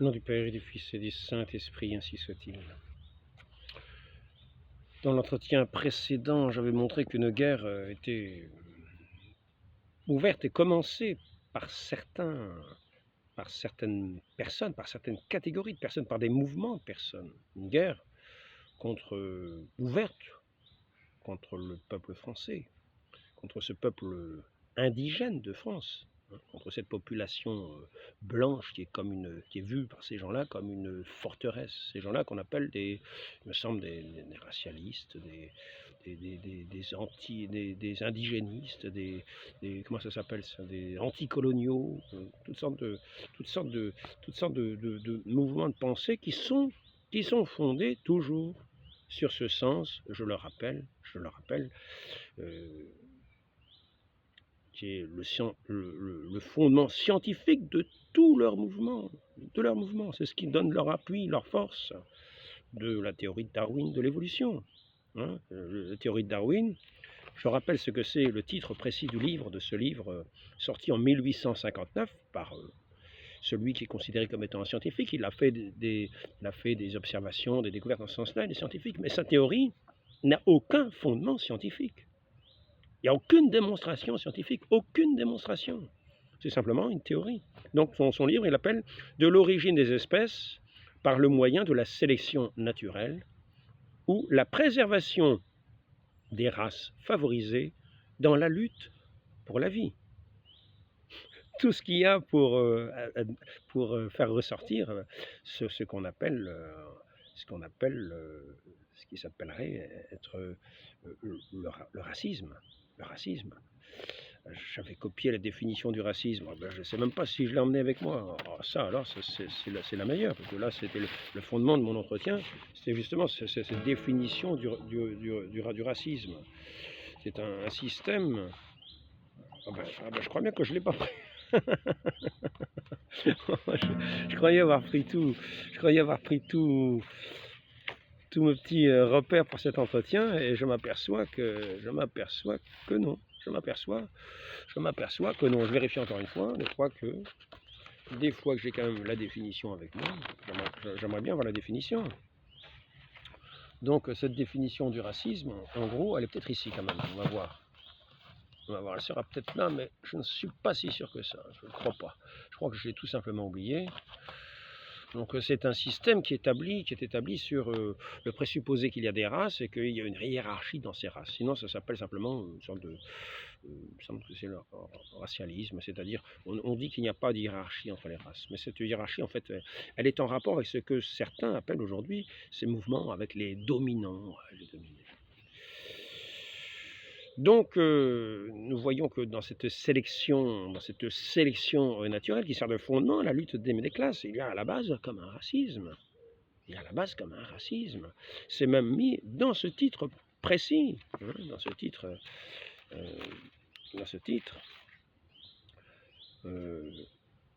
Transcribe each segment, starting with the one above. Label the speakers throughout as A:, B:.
A: Au nom du Père et du Fils et du Saint-Esprit, ainsi soit-il. Dans l'entretien précédent, j'avais montré qu'une guerre était ouverte et commencée par certaines personnes, par certaines catégories de personnes, par des mouvements de personnes. Une guerre ouverte contre le peuple français, contre ce peuple indigène de France, contre cette population blanche qui est vue par ces gens-là comme une forteresse. Ces gens-là qu'on appelle il me semble, des racialistes, des indigénistes, comment ça s'appelle ça, des anticoloniaux, toutes sortes de mouvements de pensée qui sont fondés toujours sur ce sens, je le rappelle, qui est le fondement scientifique de tous leurs mouvements, C'est ce qui donne leur appui, leur force de la théorie de Darwin de l'évolution. La théorie de Darwin, je rappelle ce que c'est le titre précis de ce livre sorti en 1859 par celui qui est considéré comme étant un scientifique. Il a fait des observations, des découvertes dans ce sens-là, des scientifiques, mais sa théorie n'a aucun fondement scientifique. Il n'y a aucune démonstration scientifique, aucune démonstration. C'est simplement une théorie. Donc son livre, il appelle « De l'origine des espèces par le moyen de la sélection naturelle ou la préservation des races favorisées dans la lutte pour la vie ». Tout ce qu'il y a pour faire ressortir ce qui s'appellerait être le racisme. Le racisme. J'avais copié la définition du racisme. Je ne sais même pas si je l'ai emmené avec moi. Alors c'est la meilleure, parce que là, c'était le fondement de mon entretien. C'était justement cette définition du racisme. C'est un système. Je crois bien que je ne l'ai pas pris. je croyais avoir pris tous mes petits repères pour cet entretien, et je m'aperçois que non. Je m'aperçois que non. Je vérifie encore une fois, des fois que j'ai quand même la définition avec moi, j'aimerais bien avoir la définition. Donc cette définition du racisme, en gros, elle est peut-être ici quand même, on va voir. Elle sera peut-être là, mais je ne suis pas si sûr que ça, je ne crois pas. Je crois que je l'ai tout simplement oublié. Donc c'est un système qui est établi sur le présupposé qu'il y a des races et qu'il y a une hiérarchie dans ces races. Sinon, ça s'appelle simplement une sorte de... il me semble que c'est le racialisme, c'est-à-dire on dit qu'il n'y a pas de hiérarchie entre les races. Mais cette hiérarchie, en fait, elle est en rapport avec ce que certains appellent aujourd'hui ces mouvements avec les dominants. Les dominés. Donc, nous voyons que dans cette sélection naturelle qui sert de fondement à la lutte des classes, il y a à la base comme un racisme. C'est même mis dans ce titre précis, dans ce titre,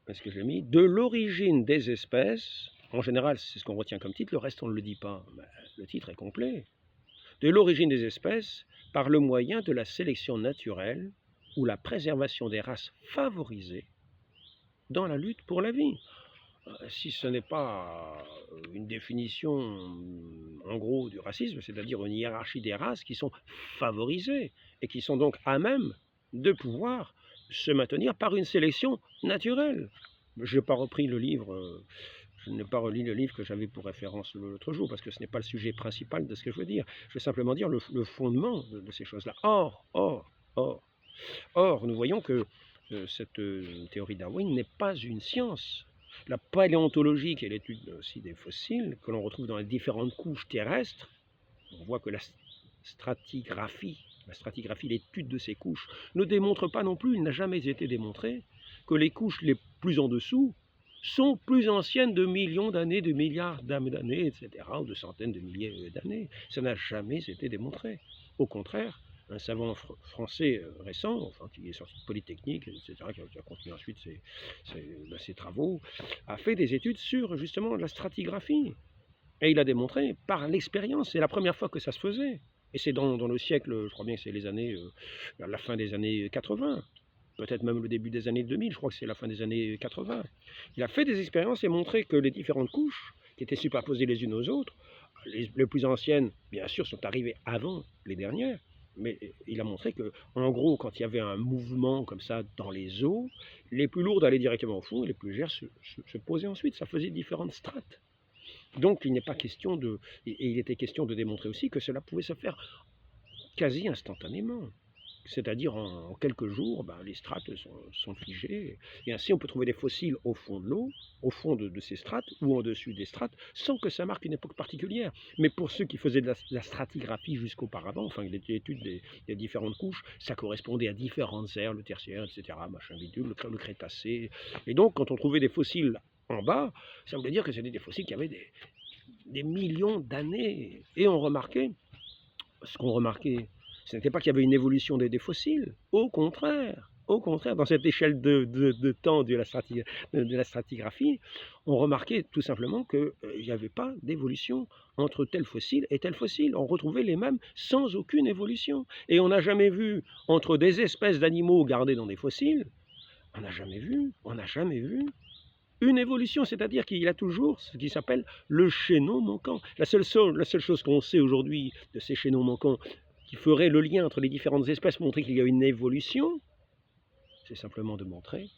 A: est-ce que j'ai mis de l'origine des espèces. En général, c'est ce qu'on retient comme titre, le reste on ne le dit pas. Ben, le titre est complet. De l'origine des espèces par le moyen de la sélection naturelle ou la préservation des races favorisées dans la lutte pour la vie. Si ce n'est pas une définition en gros du racisme, c'est-à-dire une hiérarchie des races qui sont favorisées et qui sont donc à même de pouvoir se maintenir par une sélection naturelle. Je n'ai pas repris le livre, je n'ai pas relu le livre que j'avais pour référence l'autre jour, parce que ce n'est pas le sujet principal de ce que je veux dire. Je veux simplement dire le fondement de ces choses-là. Or, nous voyons que cette théorie Darwin n'est pas une science. La paléontologie, qui est l'étude aussi des fossiles, que l'on retrouve dans les différentes couches terrestres, on voit que la stratigraphie, l'étude de ces couches, ne démontre pas non plus, il n'a jamais été démontré, que les couches les plus en dessous sont plus anciennes de millions d'années, de milliards d'années, etc., ou de centaines de milliers d'années. Ça n'a jamais été démontré. Au contraire, un savant français récent, enfin, qui est sorti de Polytechnique, etc., qui a continué ensuite ses travaux, a fait des études sur justement la stratigraphie. Et il a démontré par l'expérience, c'est la première fois que ça se faisait. Et c'est dans le siècle, je crois bien que c'est la fin des années 80. peut-être même le début des années 2000, je crois que c'est la fin des années 80. Il a fait des expériences et montré que les différentes couches, qui étaient superposées les unes aux autres, les plus anciennes, bien sûr, sont arrivées avant les dernières, mais il a montré que, en gros, quand il y avait un mouvement comme ça dans les eaux, les plus lourdes allaient directement au fond et les plus légères se posaient ensuite. Ça faisait différentes strates. Donc il n'est pas question de... Et il était question de démontrer aussi que cela pouvait se faire quasi instantanément. C'est-à-dire en quelques jours, ben, les strates sont figées. Et ainsi, on peut trouver des fossiles au fond de l'eau, au fond de ces strates ou en dessus des strates, sans que ça marque une époque particulière. Mais pour ceux qui faisaient de la stratigraphie jusqu'auparavant, enfin l'étude des différentes couches, ça correspondait à différentes ères, le tertiaire, etc., machin bidule, le Crétacé. Et donc, quand on trouvait des fossiles en bas, ça voulait dire que c'était des fossiles qui avaient des millions d'années. Et on remarquait, ce qu'on remarquait, ce n'était pas qu'il y avait une évolution des fossiles, au contraire, dans cette échelle de temps de la stratigraphie, on remarquait tout simplement qu'il n'y avait pas d'évolution entre tel fossile et tel fossile. On retrouvait les mêmes sans aucune évolution. Et on n'a jamais vu, entre des espèces d'animaux gardés dans des fossiles, on n'a jamais vu une évolution, c'est-à-dire qu'il y a toujours ce qui s'appelle le chaînon manquant. La seule chose qu'on sait aujourd'hui de ces chaînons manquants qui ferait le lien entre les différentes espèces, montrer qu'il y a une évolution, c'est simplement de montrer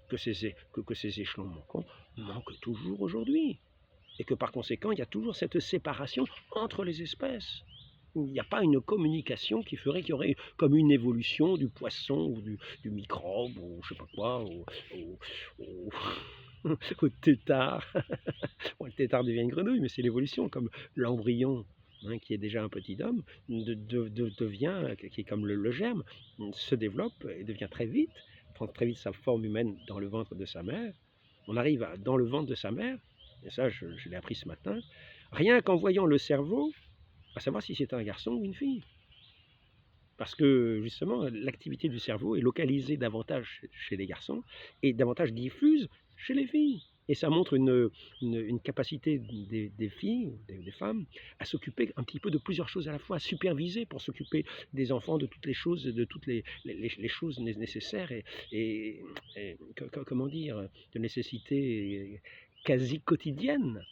A: que ces échelons manquants manquent toujours aujourd'hui. Et que par conséquent, il y a toujours cette séparation entre les espèces. Il n'y a pas une communication qui ferait qu'il y aurait comme une évolution du poisson ou du microbe ou je sais pas quoi, au tétard. Bon, le tétard devient une grenouille, mais c'est l'évolution, comme l'embryon, hein, qui est déjà un petit homme, devient, qui est comme le germe, se développe et devient très vite, prend très vite sa forme humaine dans le ventre de sa mère. On arrive dans le ventre de sa mère, et ça je l'ai appris ce matin, rien qu'en voyant le cerveau, à savoir si c'est un garçon ou une fille. Parce que justement, l'activité du cerveau est localisée davantage chez les garçons et davantage diffuse chez les filles. Et ça montre une capacité des filles, des femmes, à s'occuper un petit peu de plusieurs choses à la fois, à superviser pour s'occuper des enfants, de toutes les choses, de toutes les choses nécessaires et comment dire, de nécessité quasi quotidienne.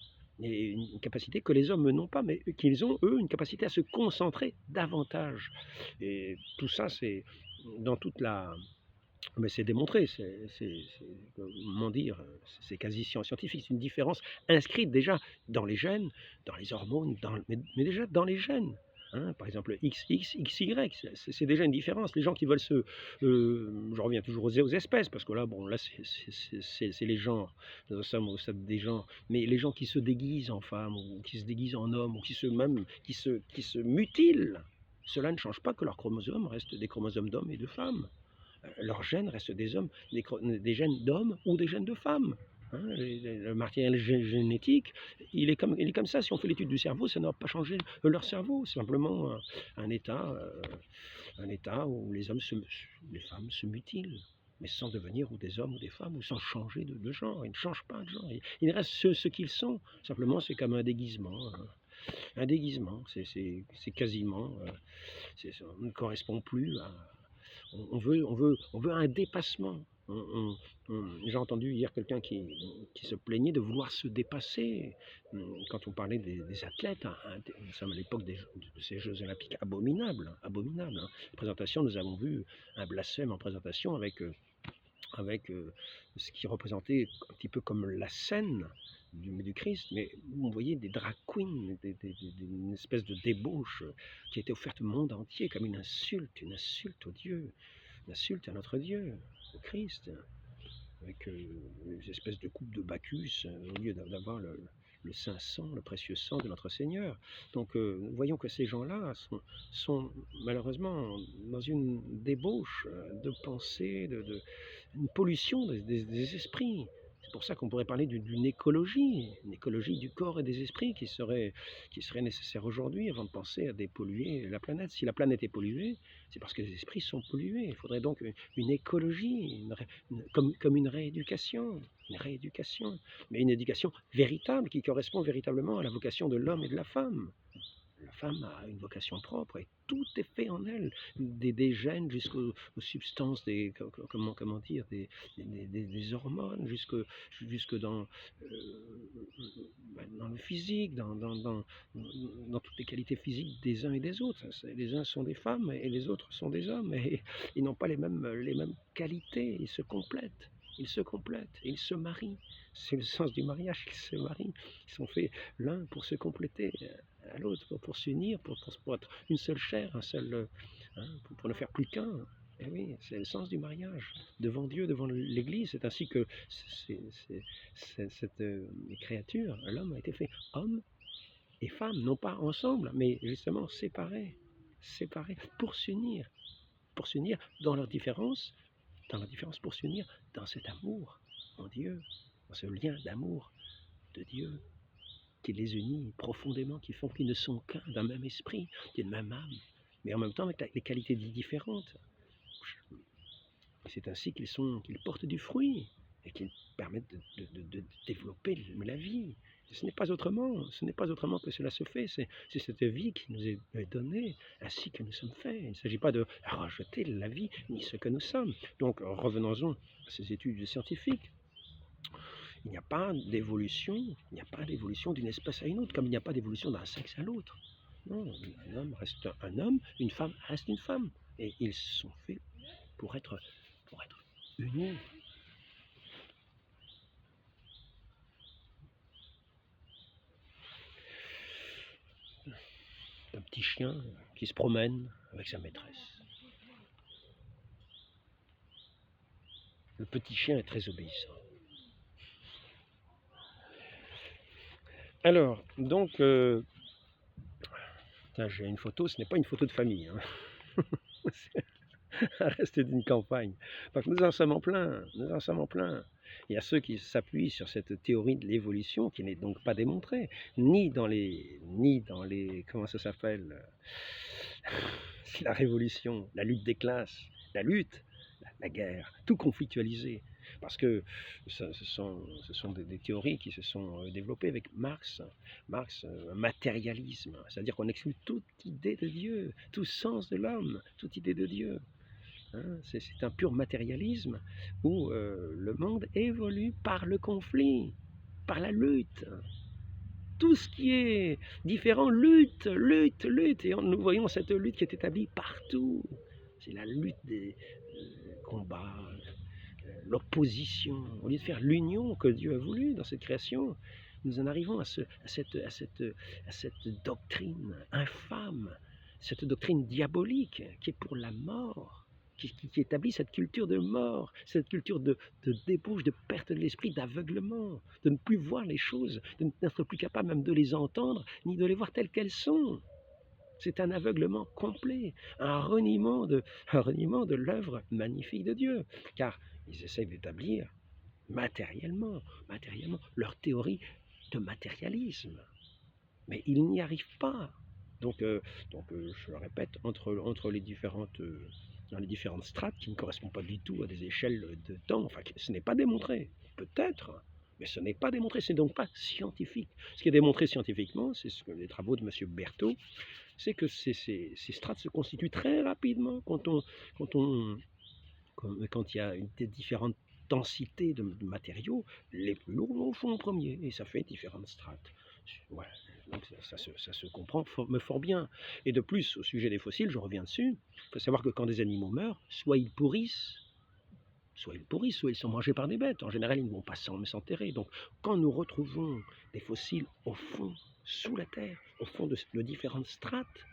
A: Et une capacité que les hommes n'ont pas, mais qu'ils ont, eux, une capacité à se concentrer davantage. Et tout ça, c'est dans toute la... Mais c'est démontré, comment dire, c'est quasi scientifique, c'est une différence inscrite déjà dans les gènes, dans les hormones, mais déjà dans les gènes. Hein, par exemple, XX, XY, c'est déjà une différence. Les gens qui veulent je reviens toujours aux espèces, parce que là, bon, là, c'est les genres, nous sommes au stade des genres, mais les gens qui se déguisent en femmes, ou qui se déguisent en hommes, ou qui se mutilent, cela ne change pas que leurs chromosomes restent des chromosomes d'hommes et de femmes. Leurs gènes restent des gènes d'hommes ou des gènes de femmes. Hein, le matériel génétique, il est comme ça. Si on fait l'étude du cerveau, ça n'a pas changé leur cerveau. C'est simplement un état où les femmes se mutilent, mais sans devenir ou des hommes ou des femmes, ou sans changer de genre. Ils ne changent pas de genre. Ils restent ce qu'ils sont. Simplement, c'est comme un déguisement. Un déguisement, c'est quasiment... on ne correspond plus à... On veut un dépassement. J'ai entendu hier quelqu'un qui se plaignait de vouloir se dépasser. Quand on parlait des athlètes, hein, nous sommes à l'époque de ces Jeux Olympiques abominables. Abominables, hein. En présentation, nous avons vu un blasphème en présentation avec ce qui représentait un petit peu comme la scène du Christ, mais on voyait des drag queens, une espèce de débauche qui était offerte au monde entier comme une insulte au Dieu, une insulte à notre Dieu, au Christ, avec une espèce de coupe de Bacchus, au lieu d'avoir le saint sang, le précieux sang de notre Seigneur. Donc nous voyons que ces gens-là sont malheureusement dans une débauche de pensée, une pollution des esprits. C'est pour ça qu'on pourrait parler d'une écologie, une écologie du corps et des esprits qui serait nécessaire aujourd'hui avant de penser à dépolluer la planète. Si la planète est polluée, c'est parce que les esprits sont pollués. Il faudrait donc une écologie, comme une rééducation, mais une éducation véritable qui correspond véritablement à la vocation de l'homme et de la femme. la femme a une vocation propre et tout est fait en elle, des gènes jusqu'aux substances, comment dire, des hormones, jusque dans le physique, dans toutes les qualités physiques des uns et des autres. Les uns sont des femmes et les autres sont des hommes et ils n'ont pas les mêmes qualités, ils se complètent. Ils se complètent, ils se marient. C'est le sens du mariage, ils se marient. Ils sont faits l'un pour se compléter à l'autre, pour s'unir, pour être une seule chair, pour ne faire plus qu'un. Et oui, c'est le sens du mariage, devant Dieu, devant l'Église. C'est ainsi que cette créature, l'homme a été fait homme et femme, non pas ensemble, mais justement séparés, pour s'unir dans leur différence, pour s'unir dans cet amour en Dieu, dans ce lien d'amour de Dieu qui les unit profondément, qui font qu'ils ne sont qu'un, d'un même esprit, d'une même âme, mais en même temps avec les qualités différentes. C'est ainsi qu'ils portent du fruit et qu'ils permettent de développer la vie. Ce n'est pas autrement que cela se fait, c'est cette vie qui nous est donnée, ainsi que nous sommes faits. Il ne s'agit pas de rejeter la vie, ni ce que nous sommes. Donc revenons-en à ces études scientifiques. Il n'y a pas d'évolution d'une espèce à une autre, comme il n'y a pas d'évolution d'un sexe à l'autre. Non, un homme reste un homme, une femme reste une femme. Et ils sont faits pour être unis. Un petit chien qui se promène avec sa maîtresse. Le petit chien est très obéissant. Alors, donc, j'ai une photo, ce n'est pas une photo de famille, hein. Ça reste d'une campagne. Donc nous en sommes en plein. Il y a ceux qui s'appuient sur cette théorie de l'évolution qui n'est donc pas démontrée, ni dans les comment ça s'appelle, la révolution, la lutte des classes, la guerre, tout conflictualisé. Parce que ce sont des théories qui se sont développées avec Marx, un matérialisme, c'est-à-dire qu'on exclut toute idée de Dieu, tout sens de l'homme, toute idée de Dieu. C'est un pur matérialisme où le monde évolue par le conflit, par la lutte. Tout ce qui est différent lutte. Et nous voyons cette lutte qui est établie partout. C'est la lutte des combats, l'opposition. Au lieu de faire l'union que Dieu a voulu dans cette création, nous en arrivons à cette doctrine infâme, cette doctrine diabolique qui est pour la mort. Qui établit cette culture de mort, cette culture de débauche, de perte de l'esprit, d'aveuglement, de ne plus voir les choses, de n'être plus capable même de les entendre, ni de les voir telles qu'elles sont. C'est un aveuglement complet, un reniement de l'œuvre magnifique de Dieu, car ils essayent d'établir matériellement leur théorie de matérialisme. Mais ils n'y arrivent pas. Donc, je le répète, entre les dans les différentes strates qui ne correspondent pas du tout à des échelles de temps, enfin, ce n'est pas démontré, peut-être, mais ce n'est pas démontré, c'est donc pas scientifique. Ce qui est démontré scientifiquement, c'est ce que les travaux de M. Berthaud, c'est que ces strates se constituent très rapidement quand il y a des différentes densités de matériaux, les plus lourds vont au fond en premier, et ça fait différentes strates. Ouais. Donc ça se comprend fort bien. Et de plus, au sujet des fossiles, je reviens dessus, il faut savoir que quand des animaux meurent, soit ils pourrissent, soit ils sont mangés par des bêtes. En général, ils ne vont pas s'enterrer. Donc quand nous retrouvons des fossiles au fond, sous la terre, au fond de différentes strates,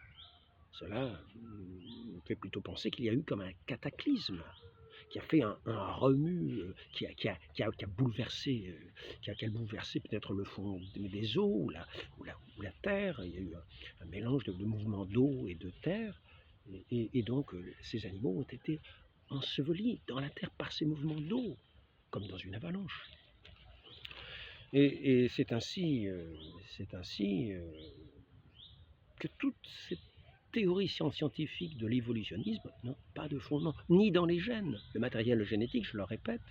A: cela nous fait plutôt penser qu'il y a eu comme un cataclysme qui a fait un remue, qui a bouleversé, peut-être le fond des eaux ou la terre. Il y a eu un mélange de mouvements d'eau et de terre, et donc ces animaux ont été ensevelis dans la terre par ces mouvements d'eau, comme dans une avalanche. Et c'est ainsi que toute cette théorie scientifique de l'évolutionnisme n'ont pas de fondement, ni dans les gènes. Le matériel génétique, je le répète,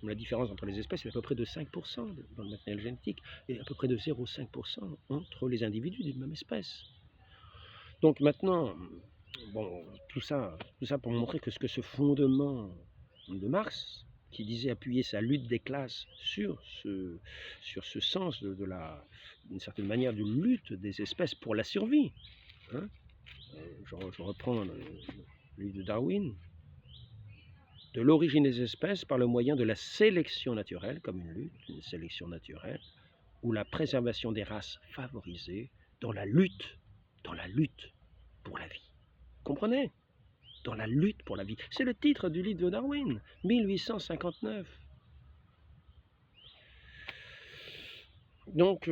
A: la différence entre les espèces est à peu près de 5% dans le matériel génétique et à peu près de 0,5% entre les individus d'une même espèce. Donc maintenant, bon, tout ça pour montrer que ce fondement de Marx, qui disait appuyer sa lutte des classes sur ce sens d'une certaine manière, de lutte des espèces pour la survie. Hein. Je reprends le livre de Darwin. De l'origine des espèces par le moyen de la sélection naturelle, comme une lutte, une sélection naturelle, ou la préservation des races favorisées dans la lutte pour la vie. Comprenez? Dans la lutte pour la vie. C'est le titre du livre de Darwin, 1859. Donc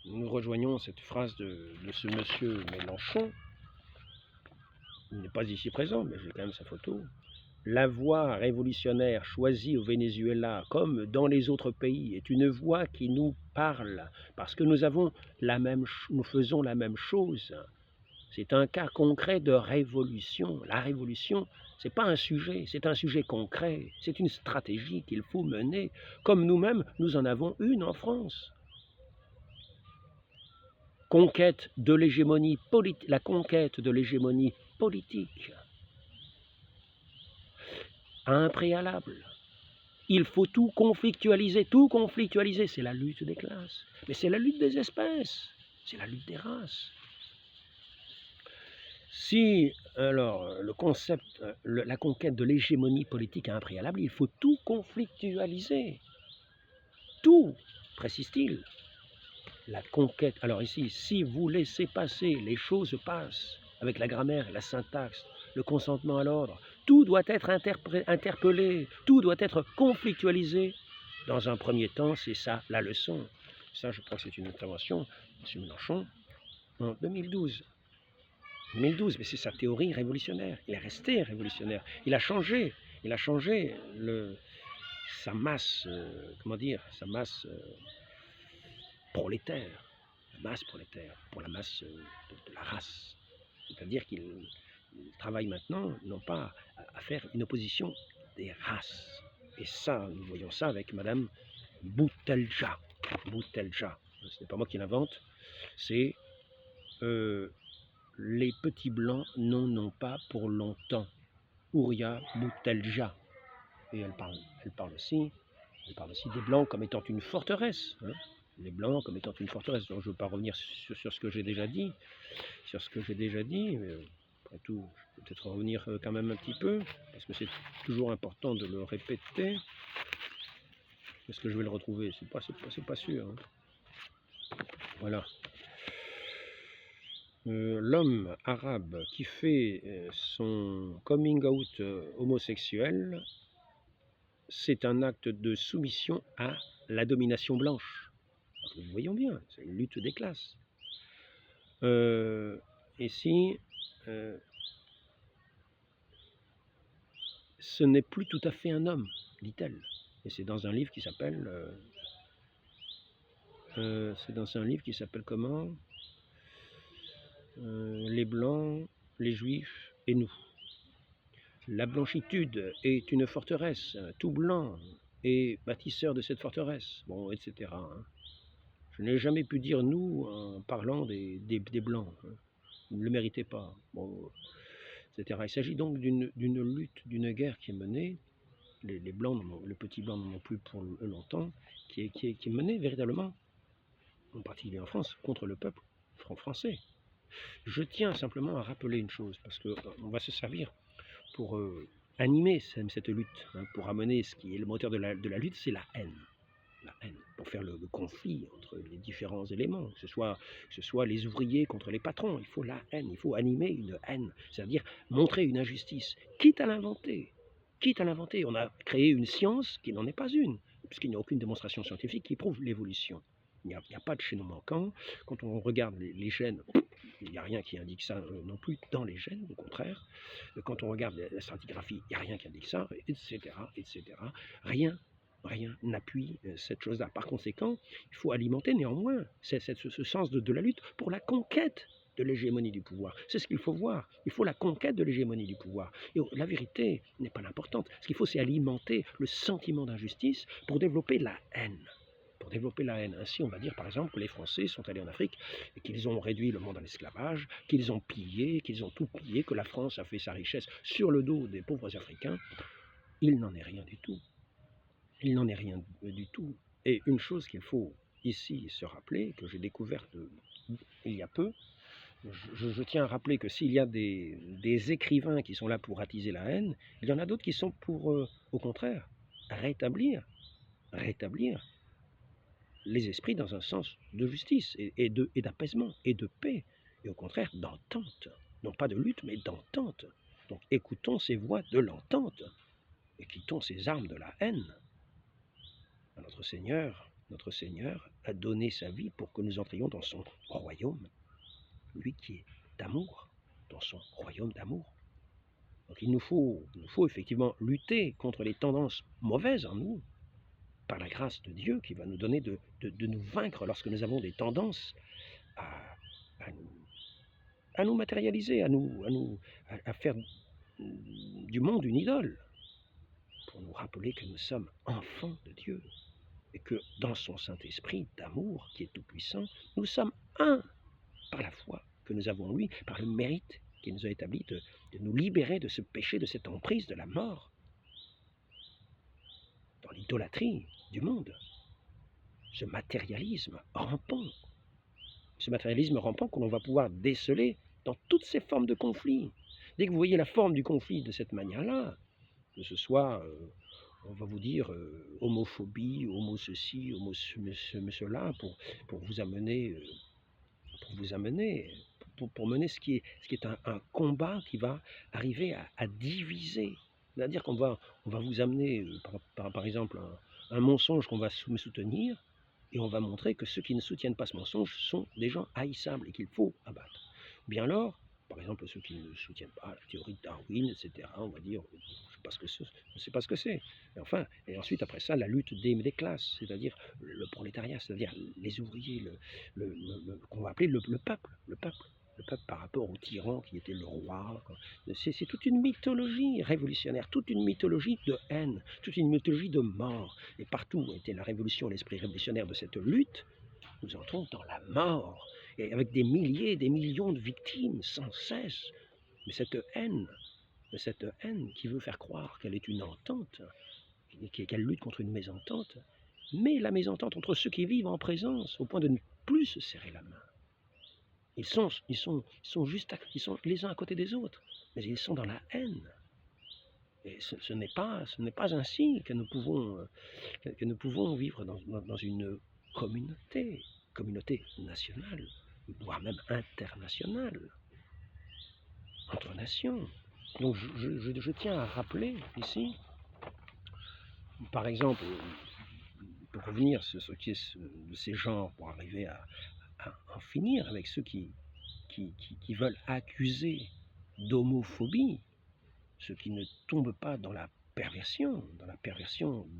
A: nous rejoignons cette phrase de ce monsieur Mélenchon. Il n'est pas ici présent, mais j'ai quand même sa photo. La voie révolutionnaire choisie au Venezuela, comme dans les autres pays, est une voie qui nous parle, parce que nous faisons la même chose. C'est un cas concret de révolution. La révolution, ce n'est pas un sujet, c'est un sujet concret. C'est une stratégie qu'il faut mener, comme nous-mêmes, nous en avons une en France. Conquête de l'hégémonie politique, la conquête de l'hégémonie politique a un préalable. Il faut tout conflictualiser, c'est la lutte des classes, mais c'est la lutte des espèces, c'est la lutte des races. Si, alors, le concept, la conquête de l'hégémonie politique a un préalable, il faut tout conflictualiser. Tout, précise-t-il. La conquête, alors ici, si vous laissez passer, les choses passent, avec la grammaire, la syntaxe, le consentement à l'ordre, tout doit être interpellé, tout doit être conflictualisé. Dans un premier temps, c'est ça la leçon. Ça, je crois que c'est une intervention de M. Mélenchon en 2012. 2012, mais c'est sa théorie révolutionnaire. Il est resté révolutionnaire. Il a changé sa masse, sa masse prolétaire, pour la masse de la race. C'est-à-dire qu'il travaille maintenant, non pas à faire une opposition des races. Et ça, nous voyons ça avec Madame Boutelja. Ce n'est pas moi qui l'invente, c'est les petits blancs n'ont pas pour longtemps. Ouria Boutelja. Et elle parle aussi des blancs comme étant une forteresse. Hein. Les blancs comme étant une forteresse. Donc je ne veux pas revenir sur ce que j'ai déjà dit. Mais après tout, je vais peut-être revenir quand même un petit peu, parce que c'est toujours important de le répéter. Est-ce que je vais le retrouver? C'est pas sûr. Hein. Voilà. L'homme arabe qui fait son coming out homosexuel, c'est un acte de soumission à la domination blanche. Alors, nous voyons bien, c'est une lutte des classes. Ici, ce n'est plus tout à fait un homme, dit-elle. Et c'est dans un livre qui s'appelle... comment? Les Blancs, les Juifs et nous. La blanchitude est une forteresse, tout blanc est bâtisseur de cette forteresse, bon, etc. Hein. Je n'ai jamais pu dire nous en parlant des blancs. Hein. Vous ne le méritez pas, bon, etc. Il s'agit donc d'une lutte, d'une guerre qui est menée. Les blancs, le petit blanc n'en ont plus pour longtemps, qui est menée véritablement, en particulier en France, contre le peuple français. Je tiens simplement à rappeler une chose, parce qu'on va se servir pour animer cette lutte, hein, pour amener ce qui est le moteur de la lutte, c'est la haine. La haine, pour faire le conflit entre les différents éléments, que ce soit les ouvriers contre les patrons. Il faut la haine, il faut animer une haine, c'est-à-dire montrer une injustice, quitte à l'inventer. On a créé une science qui n'en est pas une, puisqu'il n'y a aucune démonstration scientifique qui prouve l'évolution. Il n'y a pas de chaînon manquant. Quand on regarde les gènes, il n'y a rien qui indique ça non plus dans les gènes, au contraire. Quand on regarde la stratigraphie, il n'y a rien qui indique ça, etc. Rien n'appuie cette chose-là. Par conséquent, il faut alimenter néanmoins ce sens de la lutte pour la conquête de l'hégémonie du pouvoir. C'est ce qu'il faut voir. Il faut la conquête de l'hégémonie du pouvoir. Et la vérité n'est pas l'importante. Ce qu'il faut, c'est alimenter le sentiment d'injustice pour développer la haine. pour développer la haine. Ainsi, on va dire par exemple que les Français sont allés en Afrique et qu'ils ont réduit le monde à l'esclavage, qu'ils ont pillé, qu'ils ont tout pillé, que la France a fait sa richesse sur le dos des pauvres Africains. Il n'en est rien du tout. Il n'en est rien du tout. Et une chose qu'il faut ici se rappeler, que j'ai découverte il y a peu, je tiens à rappeler que s'il y a des écrivains qui sont là pour attiser la haine, il y en a d'autres qui sont pour, au contraire, rétablir les esprits dans un sens de justice et d'apaisement et de paix, et au contraire d'entente, non pas de lutte, mais d'entente. Donc écoutons ces voix de l'entente et quittons ces armes de la haine. Notre Seigneur a donné sa vie pour que nous entrions dans son royaume, lui qui est d'amour, dans son royaume d'amour. Donc il nous faut effectivement lutter contre les tendances mauvaises en nous, par la grâce de Dieu qui va nous donner de nous vaincre lorsque nous avons des tendances à nous matérialiser, à faire du monde une idole, pour nous rappeler que nous sommes enfants de Dieu et que dans son Saint-Esprit d'amour qui est tout-puissant, nous sommes un par la foi que nous avons en lui, par le mérite qui nous a établi de nous libérer de ce péché, de cette emprise de la mort, dans l'idolâtrie du monde, ce matérialisme rampant que l'on va pouvoir déceler dans toutes ces formes de conflit. Dès que vous voyez la forme du conflit de cette manière-là, que ce soit, on va vous dire, homophobie, homo ceci, homo cela, pour vous amener, pour mener ce qui est un combat qui va arriver à diviser. C'est-à-dire qu'on va vous amener, par exemple, un mensonge qu'on va soutenir, et on va montrer que ceux qui ne soutiennent pas ce mensonge sont des gens haïssables et qu'il faut abattre. Bien alors, par exemple, ceux qui ne soutiennent pas la théorie de Darwin, etc., on va dire, je ne sais pas ce que c'est. Et enfin, et ensuite, après ça, la lutte des classes, c'est-à-dire le prolétariat, c'est-à-dire les ouvriers, qu'on va appeler le peuple par rapport au tyran qui était le roi. C'est toute une mythologie révolutionnaire, toute une mythologie de haine, toute une mythologie de mort. Et partout où était la révolution, l'esprit révolutionnaire de cette lutte, nous entrons dans la mort, et avec des milliers, des millions de victimes sans cesse. Mais cette haine qui veut faire croire qu'elle est une entente, qu'elle lutte contre une mésentente, mais la mésentente entre ceux qui vivent en présence, au point de ne plus se serrer la main. Ils sont juste les uns à côté des autres, mais ils sont dans la haine. Et ce n'est pas ainsi que nous pouvons vivre dans une communauté nationale, voire même internationale, entre nations. Donc je tiens à rappeler ici, par exemple, pour revenir sur ce qui est de ces genres, pour arriver à en finir avec ceux qui veulent accuser d'homophobie, ceux qui ne tombent pas dans la perversion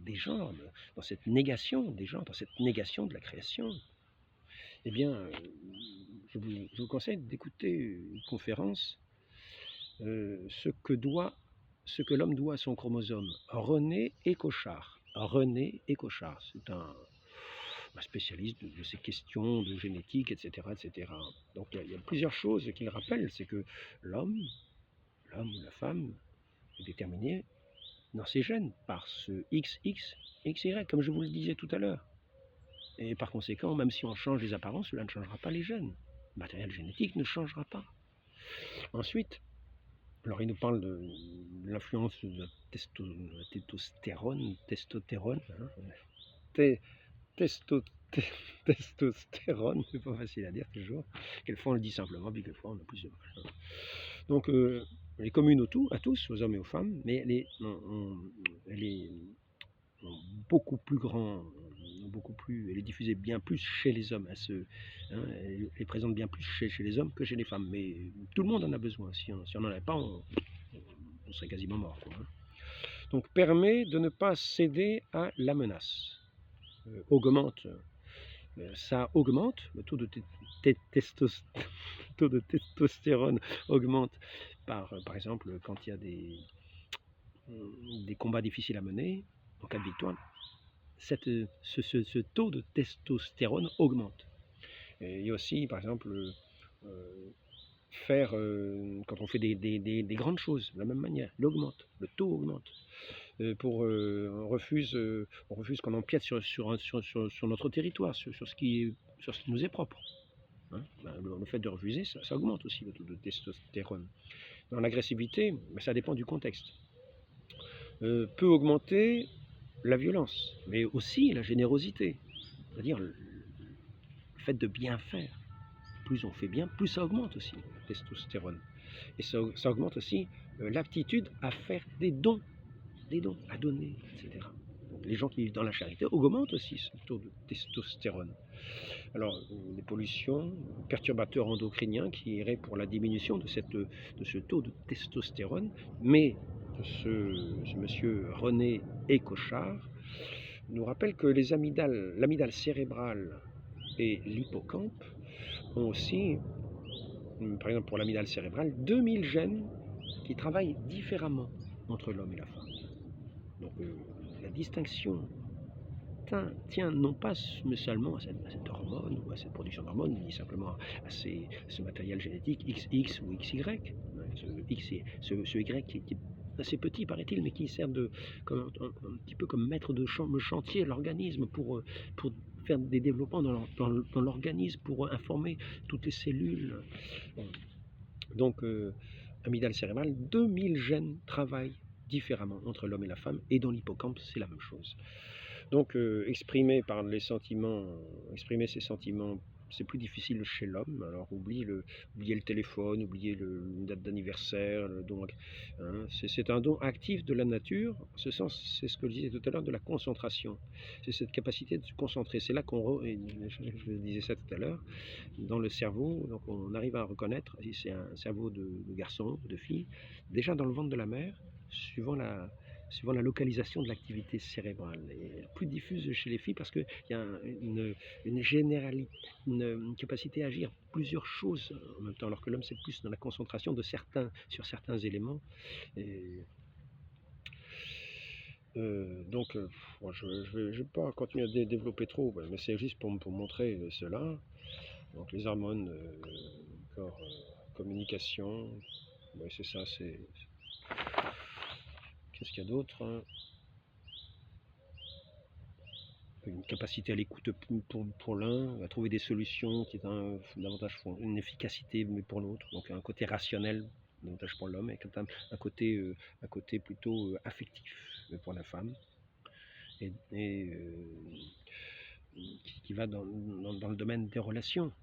A: des genres, dans cette négation des genres, dans cette négation de la création. Eh bien, je vous conseille d'écouter une conférence, ce que l'homme doit à son chromosome, René Écochard. C'est un spécialiste de ces questions de génétique, etc. Donc il y a plusieurs choses qu'il rappelle, c'est que l'homme ou la femme est déterminé dans ses gènes par ce XX, XY, comme je vous le disais tout à l'heure. Et par conséquent, même si on change les apparences, cela ne changera pas les gènes. Le matériel génétique ne changera pas. Ensuite, alors il nous parle de l'influence de la testostérone, testostérone, c'est pas facile à dire toujours. Quelquefois on le dit simplement, puis quelquefois on a plus de mal. Donc elle est commune à tous, aux hommes et aux femmes, mais elle est beaucoup plus grand, elle est diffusée bien plus chez les hommes, elle est présente bien plus chez les hommes que chez les femmes, mais tout le monde en a besoin. Si on n'en avait pas, on serait quasiment mort, quoi, hein. Donc permet de ne pas céder à la menace, ça augmente, le taux de testostérone augmente par exemple quand il y a des combats difficiles à mener, en cas de victoire, ce taux de testostérone augmente. Et il y a aussi, par exemple, quand on fait des grandes choses, de la même manière, il augmente, le taux augmente. On refuse qu'on empiète sur notre territoire, sur ce qui nous est propre. Hein. Le fait de refuser, ça augmente aussi le taux de testostérone. Dans l'agressivité, ça dépend du contexte. Peut augmenter la violence, mais aussi la générosité, c'est-à-dire le fait de bien faire. Plus on fait bien, plus ça augmente aussi le testostérone. Et ça augmente aussi l'aptitude à faire des dons, à donner, etc. Donc, les gens qui vivent dans la charité augmentent aussi ce taux de testostérone. Alors, les pollutions, perturbateurs endocriniens qui iraient pour la diminution de ce taux de testostérone, mais ce monsieur René Écochard nous rappelle que l'amygdale cérébrale et l'hippocampe ont aussi, par exemple pour l'amygdale cérébrale, 2000 gènes qui travaillent différemment entre l'homme et la femme. Donc la distinction tient non pas seulement à cette hormone ou à cette production d'hormones, ni simplement à ce matériel génétique XX ou XY. Ce Y qui est assez petit, paraît-il, mais qui sert un petit peu comme maître de chantier de l'organisme pour faire des développements dans l'organisme, pour informer toutes les cellules. Donc, amygdale cérébrale, 2000 gènes travaillent différemment entre l'homme et la femme, et dans l'hippocampe, c'est la même chose. Donc, exprimer ses sentiments, c'est plus difficile chez l'homme. Alors, oubliez le téléphone, oubliez une date d'anniversaire, le don. Hein, c'est un don actif de la nature. En ce sens, c'est ce que je disais tout à l'heure de la concentration. C'est cette capacité de se concentrer. C'est là je disais ça tout à l'heure, dans le cerveau, donc on arrive à reconnaître si c'est un cerveau de garçon ou de fille, déjà dans le ventre de la mère, suivant la localisation de l'activité cérébrale. Et plus diffuse chez les filles parce qu'il y a une capacité à agir plusieurs choses en même temps, alors que l'homme c'est plus dans la concentration sur certains éléments. Et, donc, je ne vais pas continuer à développer trop, mais c'est juste pour montrer cela. Donc les hormones, corps, communication, oui, c'est ça, Qu'est-ce qu'il y a d'autre, hein? Une capacité à l'écoute pour l'un, à trouver des solutions qui est davantage une efficacité mais pour l'autre, donc un côté rationnel davantage pour l'homme et un côté plutôt affectif pour la femme et qui va dans le domaine des relations,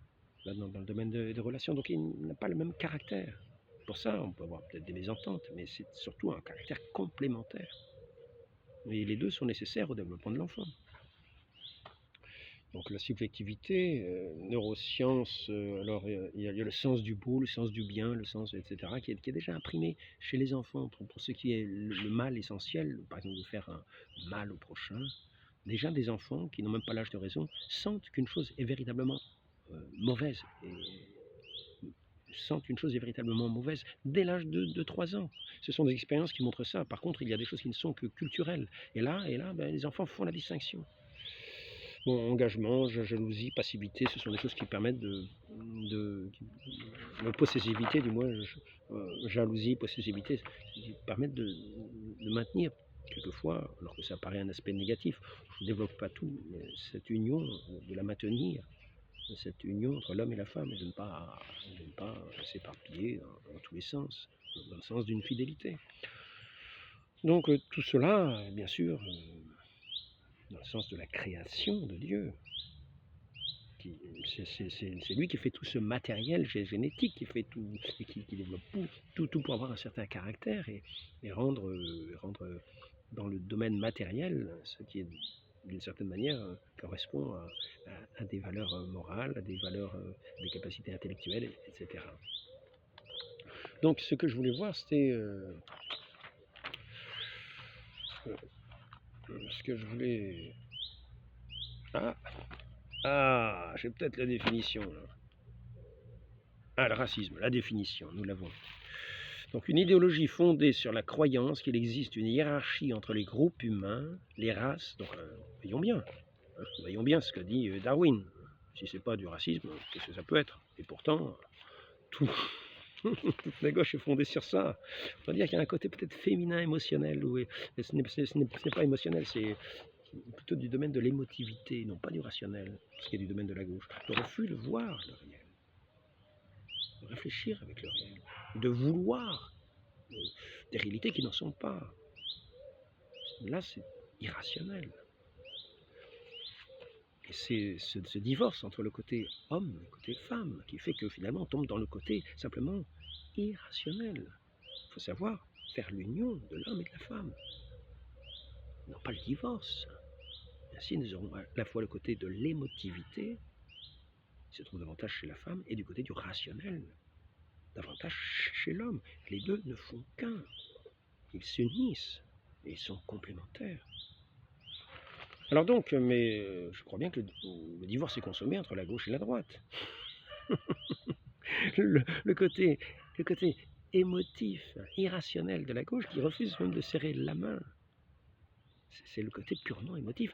A: dans le domaine des relations, donc il n'a pas le même caractère. Pour ça, on peut avoir peut-être des mésententes, mais c'est surtout un caractère complémentaire. Et les deux sont nécessaires au développement de l'enfant. Donc la subjectivité, neurosciences, alors il y a le sens du beau, le sens du bien, le sens, etc., qui est déjà imprimé chez les enfants pour ce qui est le mal essentiel, par exemple de faire un mal au prochain. Déjà des enfants qui n'ont même pas l'âge de raison sentent qu'une chose est véritablement mauvaise, sentent une chose est véritablement mauvaise dès l'âge de 3 ans. Ce sont des expériences qui montrent ça. Par contre, il y a des choses qui ne sont que culturelles. Et là les enfants font la distinction. Bon, engagement, jalousie, passivité, ce sont des choses qui permettent possessivité, du moins, jalousie, possessivité, qui permettent de maintenir, quelquefois, alors que ça paraît un aspect négatif, je ne développe pas tout, mais cette union, de la maintenir, cette union entre l'homme et la femme, et de ne pas s'éparpiller dans tous les sens, dans le sens d'une fidélité. Donc tout cela, bien sûr, dans le sens de la création de Dieu. C'est lui qui fait tout ce matériel génétique, qui fait tout, et qui développe tout pour avoir un certain caractère et rendre dans le domaine matériel ce qui est d'une certaine manière correspond à des valeurs morales, à des valeurs, des capacités intellectuelles, etc. Donc ce que je voulais voir, c'était ce que je voulais... j'ai peut-être la définition là. Ah, le racisme, la définition, nous l'avons. Donc une idéologie fondée sur la croyance qu'il existe une hiérarchie entre les groupes humains, les races, donc voyons bien, voyons bien ce que dit Darwin. Si c'est pas du racisme, qu'est-ce que ça peut être? Et pourtant, toute la gauche est fondée sur ça. On va dire qu'il y a un côté peut-être féminin émotionnel, mais ce n'est pas émotionnel, c'est plutôt du domaine de l'émotivité, non pas du rationnel, ce qui est du domaine de la gauche. Le refus de voir le réel, de réfléchir avec le réel, de vouloir des réalités qui n'en sont pas. Là, c'est irrationnel. Et c'est ce divorce entre le côté homme et le côté femme qui fait que finalement on tombe dans le côté simplement irrationnel. Il faut savoir faire l'union de l'homme et de la femme, non pas le divorce. Ainsi, nous aurons à la fois le côté de l'émotivité, qui se trouve davantage chez la femme, et du côté du rationnel, davantage chez l'homme. Les deux ne font qu'un. Ils s'unissent et ils sont complémentaires. Alors donc, mais je crois bien que le divorce est consommé entre la gauche et la droite. le côté émotif, irrationnel de la gauche qui refuse même de serrer la main. C'est le côté purement émotif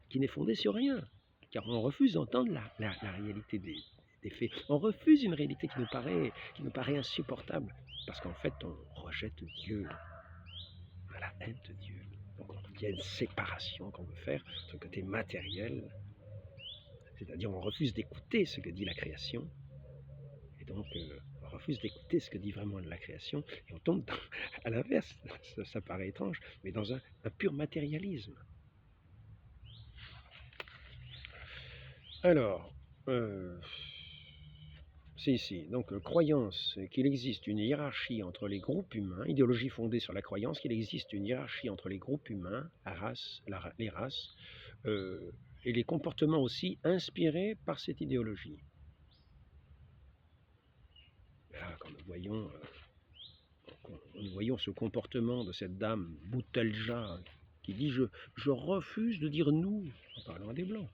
A: qui n'est fondé sur rien. Car on refuse d'entendre la réalité des faits. On refuse une réalité qui nous paraît insupportable. Parce qu'en fait, on rejette Dieu. On a la haine de Dieu. Donc il y a une séparation qu'on veut faire entre le côté matériel, c'est-à-dire on refuse d'écouter ce que dit la création, et donc on refuse d'écouter ce que dit vraiment la création, et on tombe à l'inverse, ça paraît étrange, mais dans un pur matérialisme. Alors, c'est ici, donc croyance qu'il existe une hiérarchie entre les groupes humains, idéologie fondée sur la croyance qu'il existe une hiérarchie entre les groupes humains, les races, et les comportements aussi inspirés par cette idéologie. Là, quand nous voyons ce comportement de cette dame Boutelja qui dit je refuse de dire nous en parlant à des blancs.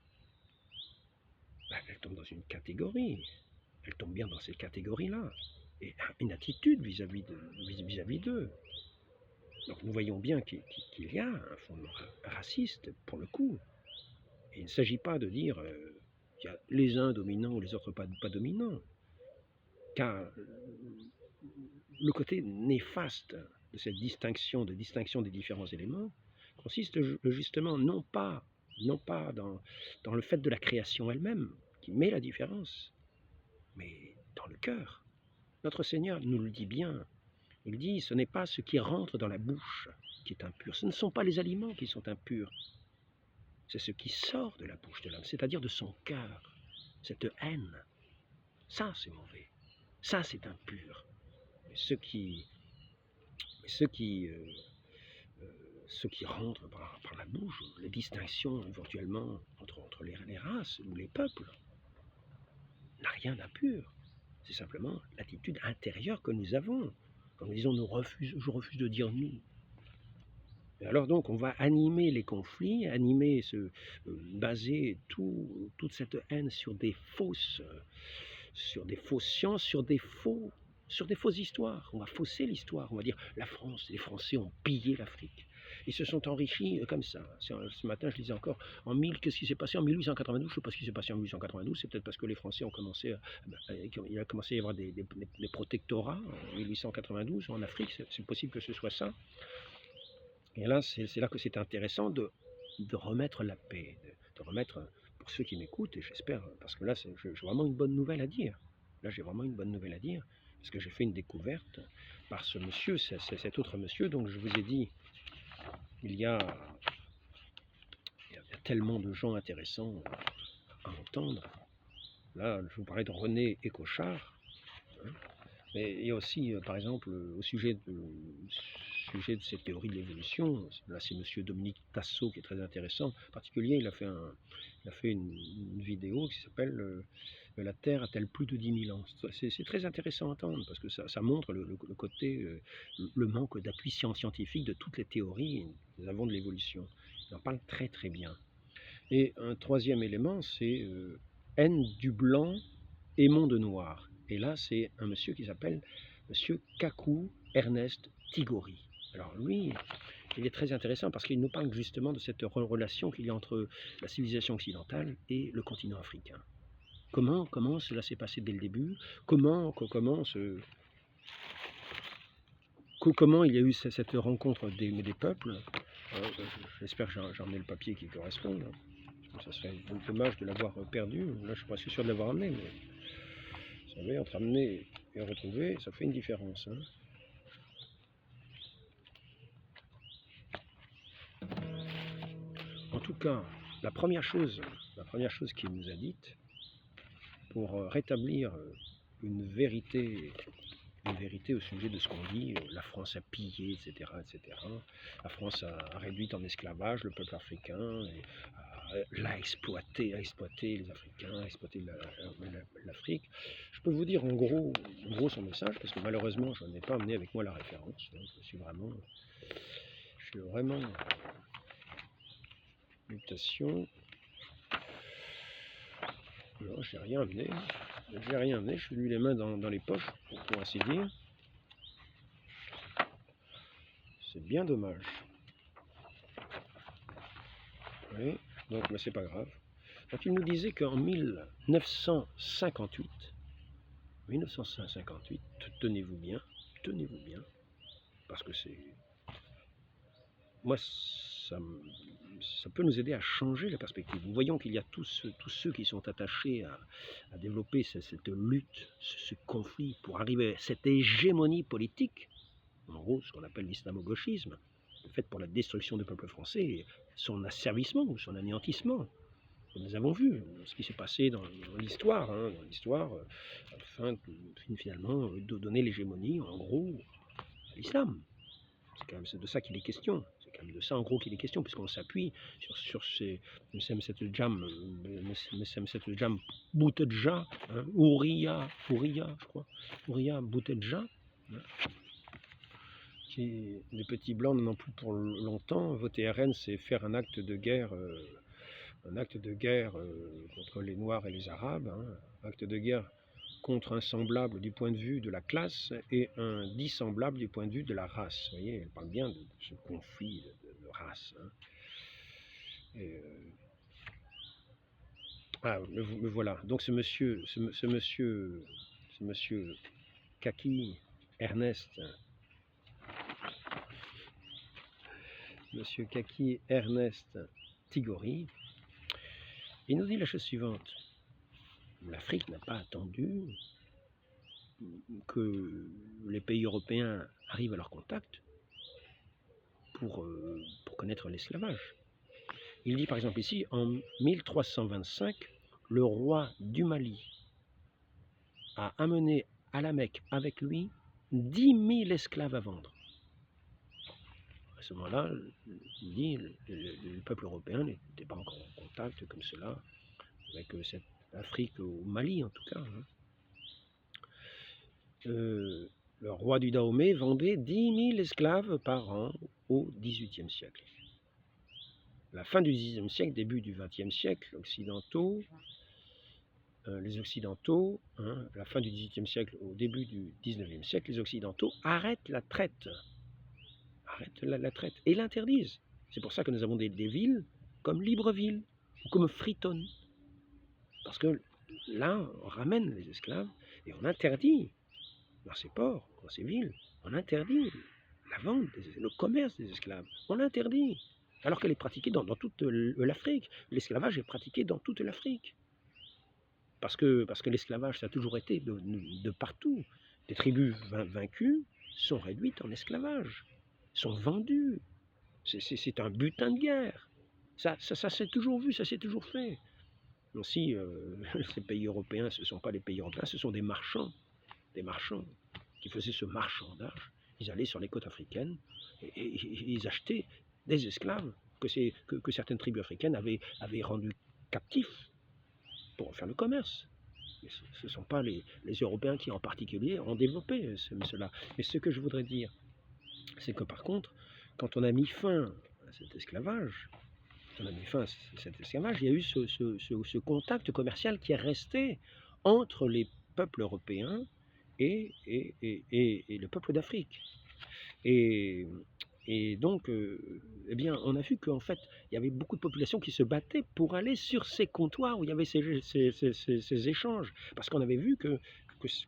A: Ben, elle tombe dans une catégorie. Elle tombe bien dans ces catégories-là. Et une attitude vis-à-vis d'eux. Donc nous voyons bien qu'il y a un fondement raciste pour le coup. Et il ne s'agit pas de dire qu'il y a les uns dominants ou les autres pas dominants. Car le côté néfaste de cette distinction des différents éléments consiste justement non pas dans le fait de la création elle-même, qui met la différence, mais dans le cœur. Notre Seigneur nous le dit bien. Il dit, ce n'est pas ce qui rentre dans la bouche qui est impur. Ce ne sont pas les aliments qui sont impurs. C'est ce qui sort de la bouche de l'homme, c'est-à-dire de son cœur. Cette haine. Ça, c'est mauvais. Ça, c'est impur. Mais ce qui rentre par la bouche, les distinctions éventuellement entre les races ou les peuples, n'a rien d'impur. C'est simplement l'attitude intérieure que nous avons. Quand nous disons je refuse de dire nous. Et alors donc on va animer les conflits, baser toute cette haine sur des fausses sciences, sur des fausses histoires. On va fausser l'histoire. On va dire la France, les Français ont pillé l'Afrique. Ils se sont enrichis comme ça. Ce matin, je lisais encore, qu'est-ce qui s'est passé en 1892? Je ne sais pas ce qui s'est passé en 1892, c'est peut-être parce que les Français ont commencé, il a commencé à y avoir des protectorats en 1892 en Afrique, c'est possible que ce soit ça. Et là, c'est là que c'est intéressant de remettre la paix, de remettre, pour ceux qui m'écoutent, et j'espère, parce que là, j'ai vraiment une bonne nouvelle à dire. Là, j'ai vraiment une bonne nouvelle à dire, parce que j'ai fait une découverte par ce monsieur, cet autre monsieur, donc je vous ai dit, il y a tellement de gens intéressants à entendre. Là, je vous parlais de René Écochard, mais il y a aussi, par exemple, au sujet de cette théorie de l'évolution, là c'est M. Dominique Tassot qui est très intéressant. En particulier, il a fait une vidéo qui s'appelle La Terre a-t-elle plus de 10 000 ans? C'est très intéressant à entendre parce que ça montre le côté, le manque d'appui scientifique de toutes les théories que nous avons de l'évolution. Il en parle très très bien. Et un troisième élément, c'est haine du blanc et monde noir. Et là, c'est un monsieur qui s'appelle Monsieur Kaku Ernest Tigori. Alors lui, il est très intéressant parce qu'il nous parle justement de cette relation qu'il y a entre la civilisation occidentale et le continent africain. Comment cela s'est passé dès le début? Comment il y a eu cette rencontre des peuples? J'espère que j'en ai le papier qui correspond. Là. Ça serait dommage de l'avoir perdu. Là, je suis presque sûr de l'avoir amené, mais vous savez, entre amener et retrouver, ça fait une différence. Hein. En tout cas, la première chose qu'il nous a dite, pour rétablir une vérité au sujet de ce qu'on dit, la France a pillé, etc., etc. La France a réduit en esclavage le peuple africain, et l'a exploité, a exploité les Africains, a exploité l'Afrique. Je peux vous dire en gros son message, parce que malheureusement je n'ai pas amené avec moi la référence, donc je suis vraiment mutation. Non, j'ai rien amené, je suis lui les mains dans les poches, pour ainsi dire. C'est bien dommage. Oui, donc, mais c'est pas grave. Donc, il nous disait qu'en 1958, tenez-vous bien, parce que c'est... Moi, ça peut nous aider à changer la perspective. Nous voyons qu'il y a tous ceux qui sont attachés à développer cette lutte, ce conflit, pour arriver à cette hégémonie politique, en gros, ce qu'on appelle l'islamo-gauchisme, le fait pour la destruction du peuple français, son asservissement ou son anéantissement. Nous avons vu ce qui s'est passé dans l'histoire, afin finalement de donner l'hégémonie, en gros, à l'islam. C'est quand même de ça qu'il est question. C'est quand même de ça, en gros, qu'il est question, puisqu'on s'appuie sur ces Mesem Jam Boutedja, Ouria, je crois, Ouria Boutedja, qui, les petits blancs n'en ont plus pour longtemps. Voter RN, c'est faire un acte de guerre contre les Noirs et les Arabes, acte de guerre contre un semblable du point de vue de la classe et un dissemblable du point de vue de la race. Vous voyez, elle parle bien de ce conflit de race. Me voilà. Donc ce monsieur Kaki Ernest, Monsieur Kaki Ernest Tigori, il nous dit la chose suivante. L'Afrique n'a pas attendu que les pays européens arrivent à leur contact pour connaître l'esclavage. Il dit par exemple ici, en 1325, le roi du Mali a amené à la Mecque avec lui 10 000 esclaves à vendre. À ce moment-là, il dit, le peuple européen n'était pas encore en contact comme cela avec cette Afrique au Mali en tout cas. Le roi du Dahomey vendait 10 000 esclaves par an au XVIIIe siècle. La fin du XIXe siècle, début du XXe siècle, les Occidentaux, la fin du XVIIIe siècle au début du XIXe siècle, les Occidentaux arrêtent la traite. Et l'interdisent. C'est pour ça que nous avons des villes comme Libreville ou comme Freetown. Parce que là, on ramène les esclaves et on interdit dans ces ports, dans ces villes, on interdit la vente, le commerce des esclaves. On l'interdit. Alors qu'elle est pratiquée dans toute l'Afrique. L'esclavage est pratiqué dans toute l'Afrique. Parce que l'esclavage, ça a toujours été de partout. Les tribus vaincues sont réduites en esclavage, sont vendues. C'est un butin de guerre. Ça s'est toujours vu, ça s'est toujours fait. Aussi, ces pays européens, ce ne sont pas des pays européens, ce sont des marchands qui faisaient ce marchandage. Ils allaient sur les côtes africaines et ils achetaient des esclaves que certaines tribus africaines avaient rendus captifs pour faire le commerce. Ce ne sont pas les Européens qui en particulier ont développé cela. Mais ce que je voudrais dire, c'est que par contre, quand on a mis fin à cet esclavage, il y a eu ce contact commercial qui est resté entre les peuples européens et le peuple d'Afrique. Et, et donc, eh bien, on a vu qu'en fait, il y avait beaucoup de populations qui se battaient pour aller sur ces comptoirs où il y avait ces échanges. Parce qu'on avait vu que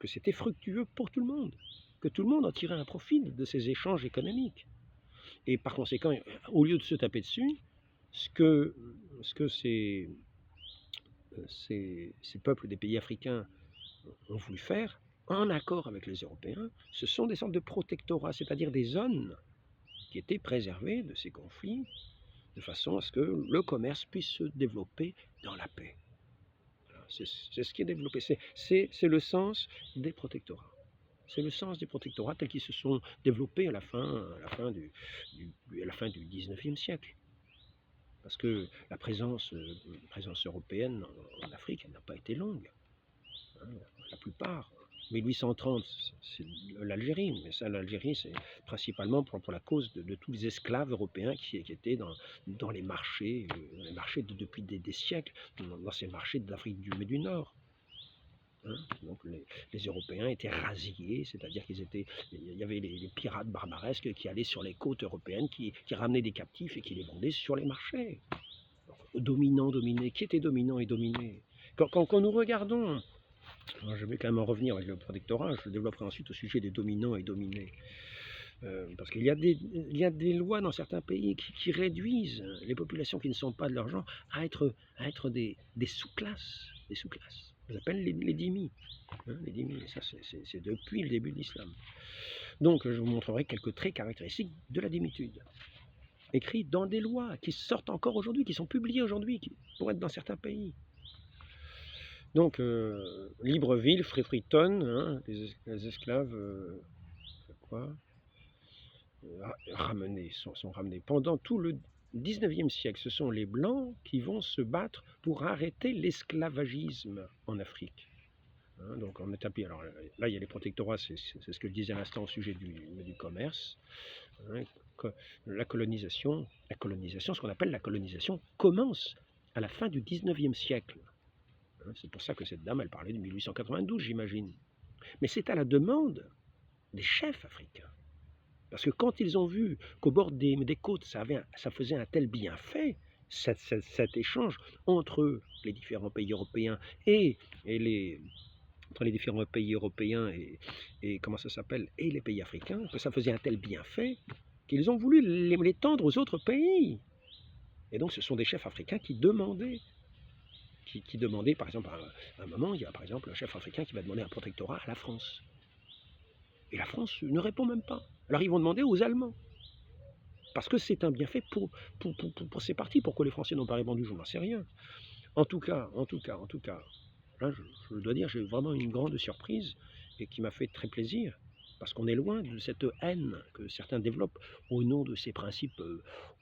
A: c'était fructueux pour tout le monde, que tout le monde en tirait un profit de ces échanges économiques. Et par conséquent, au lieu de se taper dessus, ce que ces peuples des pays africains ont voulu faire, en accord avec les Européens, ce sont des sortes de protectorats, c'est-à-dire des zones qui étaient préservées de ces conflits, de façon à ce que le commerce puisse se développer dans la paix. C'est ce qui est développé, c'est le sens des protectorats. C'est le sens des protectorats tels qu'ils se sont développés à la fin du 19e siècle. Parce que la présence européenne en Afrique n'a pas été longue. La plupart. 1830, c'est l'Algérie, mais ça, l'Algérie, c'est principalement pour la cause de tous les esclaves européens qui étaient dans les marchés depuis des siècles, dans ces marchés de l'Afrique du Nord. Donc les Européens étaient razziés, c'est-à-dire il y avait les pirates barbaresques qui allaient sur les côtes européennes, qui ramenaient des captifs et qui les vendaient sur les marchés. Dominant, dominé, qui était dominant et dominé? Quand nous regardons, alors je vais quand même en revenir avec le protectorat, je le développerai ensuite au sujet des dominants et dominés. Parce qu'il y a des lois dans certains pays qui réduisent les populations qui ne sont pas de leur genre à être des sous-classes. Des sous-classes. On les appelle les dhimmis. Les dhimmis, ça c'est depuis le début de l'islam. Donc je vous montrerai quelques traits caractéristiques de la dhimitude, écrits dans des lois qui sortent encore aujourd'hui, qui sont publiées aujourd'hui, qui pourraient être dans certains pays. Donc Libreville, Fredericton, les esclaves sont ramenés. Pendant tout le 19e siècle, ce sont les Blancs qui vont se battre pour arrêter l'esclavagisme en Afrique. Donc on établit, alors là il y a les protectorats, c'est ce que je disais à l'instant au sujet du commerce. La colonisation, ce qu'on appelle la colonisation, commence à la fin du 19e siècle. C'est pour ça que cette dame, elle parlait de 1892, j'imagine. Mais c'est à la demande des chefs africains. Parce que quand ils ont vu qu'au bord des côtes, ça faisait un tel bienfait, cet échange entre les différents pays européens entre les différents pays européens et comment ça s'appelle, et les pays africains, que ça faisait un tel bienfait qu'ils ont voulu l'étendre aux autres pays. Et donc ce sont des chefs africains qui demandaient, par exemple, à un moment, il y a par exemple un chef africain qui va demander un protectorat à la France. Et la France ne répond même pas. Alors ils vont demander aux Allemands. Parce que c'est un bienfait pour ces partis. Pourquoi les Français n'ont pas répondu, je n'en sais rien. En tout cas, là, je dois dire, j'ai eu vraiment une grande surprise et qui m'a fait très plaisir. Parce qu'on est loin de cette haine que certains développent au nom de ces principes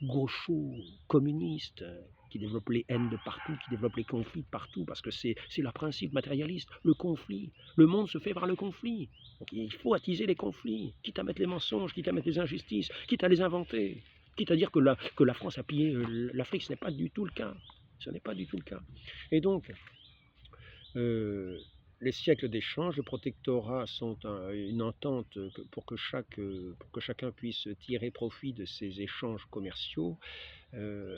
A: gauchos, communistes, qui développent les haines de partout, qui développent les conflits de partout, parce que c'est leur principe matérialiste, le conflit. Le monde se fait par le conflit. Donc il faut attiser les conflits, quitte à mettre les mensonges, quitte à mettre les injustices, quitte à les inventer, quitte à dire que la France a pillé l'Afrique. Ce n'est pas du tout le cas. Ce n'est pas du tout le cas. Et donc, les siècles d'échange, le protectorat sont une entente pour que chacun puisse tirer profit de ces échanges commerciaux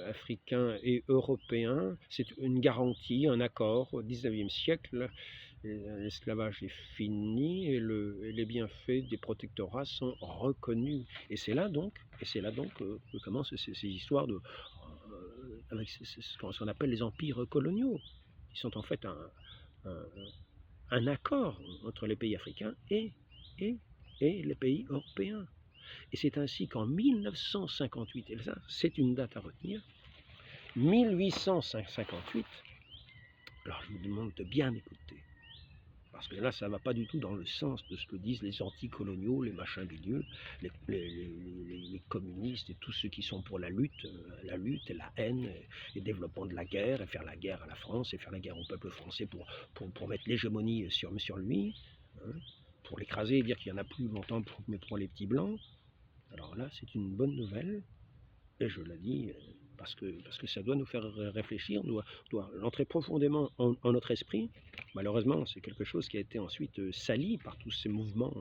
A: africains et européens. C'est une garantie, un accord. Au XIXe siècle, l'esclavage est fini et les bienfaits des protectorats sont reconnus. Et c'est là donc que commencent ces histoires avec ce qu'on appelle les empires coloniaux, qui sont en fait un accord entre les pays africains et les pays européens. Et c'est ainsi qu'en 1958, et ça c'est une date à retenir, 1858, alors je vous demande de bien écouter, parce que là ça ne va pas du tout dans le sens de ce que disent les anticoloniaux, les machins bidules, les communistes et tous ceux qui sont pour la lutte et la haine, et le développement de la guerre, et faire la guerre à la France, et faire la guerre au peuple français pour mettre l'hégémonie sur lui, pour l'écraser et dire qu'il n'y en a plus longtemps pour les petits blancs. Alors là, c'est une bonne nouvelle, et je la dis parce que ça doit nous faire réfléchir, doit l'entrer profondément en notre esprit. Malheureusement, c'est quelque chose qui a été ensuite sali par tous ces mouvements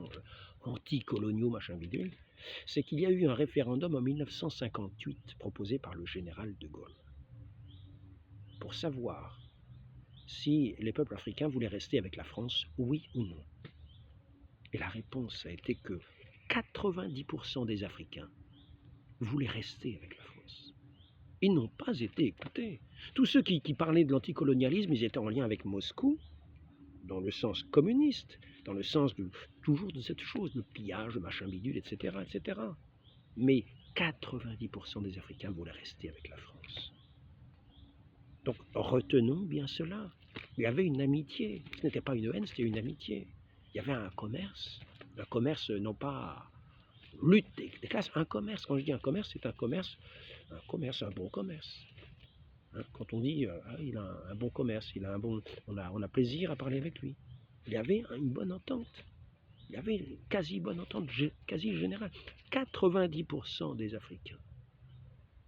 A: anticoloniaux, machin bidule, c'est qu'il y a eu un référendum en 1958 proposé par le général de Gaulle pour savoir si les peuples africains voulaient rester avec la France, oui ou non. Et la réponse a été que 90% des Africains voulaient rester avec la France. Ils n'ont pas été écoutés. Tous ceux qui parlaient de l'anticolonialisme, ils étaient en lien avec Moscou, dans le sens communiste, dans le sens toujours de cette chose, le pillage, le machin bidule, etc., etc. Mais 90% des Africains voulaient rester avec la France. Donc retenons bien cela. Il y avait une amitié. Ce n'était pas une haine, c'était une amitié. Il y avait un commerce non pas lutte des classes, un commerce. Quand je dis un commerce, c'est un bon commerce. Hein, quand on dit il a un bon commerce, on a plaisir à parler avec lui. Il y avait une bonne entente. Il y avait une quasi bonne entente, quasi générale. 90% des Africains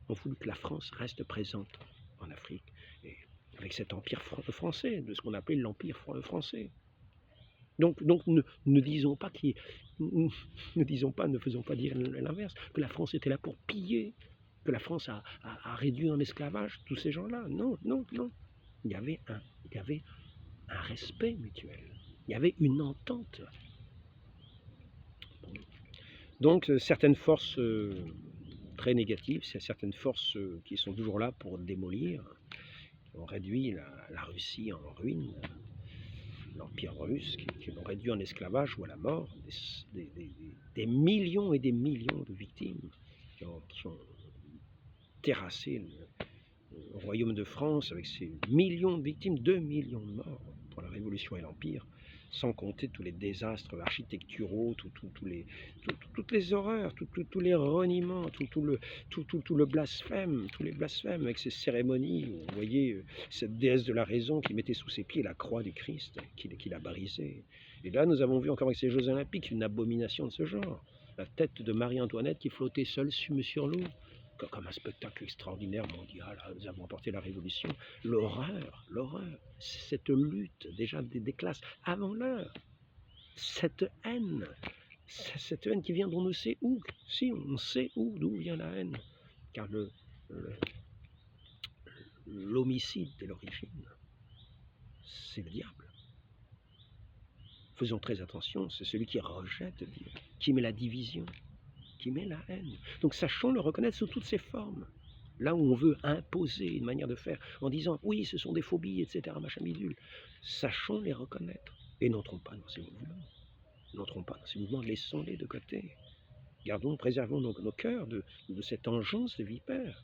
A: ont voulu que la France reste présente en Afrique, et avec cet empire français, de ce qu'on appelait l'empire français. Donc ne disons pas ne faisons pas dire l'inverse, que la France était là pour piller, que la France a réduit en esclavage tous ces gens-là. Non. Il y avait un respect mutuel. Il y avait une entente. Donc certaines forces très négatives, certaines forces qui sont toujours là pour démolir, ont réduit la Russie en ruine, l'Empire russe, qui l'ont réduit en esclavage ou à la mort, des millions et des millions de victimes qui ont terrassé le royaume de France avec ses millions de victimes, 2 millions de morts pour la Révolution et l'Empire, sans compter tous les désastres architecturaux, toutes les horreurs, tous les reniements, tout le blasphème, tous les blasphèmes avec ces cérémonies où vous voyez cette déesse de la raison qui mettait sous ses pieds la croix du Christ, qui l'a brisée. Et là, nous avons vu encore avec ces Jeux Olympiques une abomination de ce genre. La tête de Marie-Antoinette qui flottait seule sur l'eau, comme un spectacle extraordinaire mondial. Nous avons apporté la révolution. L'horreur, cette lutte déjà des classes avant l'heure, cette haine qui vient d'on ne sait où. Si, on sait d'où vient la haine, car l'homicide de l'origine, c'est le diable. Faisons très attention, c'est celui qui rejette Dieu, qui met la division, qui met la haine. Donc sachons le reconnaître sous toutes ses formes. Là où on veut imposer une manière de faire, en disant oui, ce sont des phobies, etc., machin bidule, sachons les reconnaître et n'entrons pas dans ces mouvements. Laissons-les de côté. Préservons nos cœurs de cette engeance de vipère.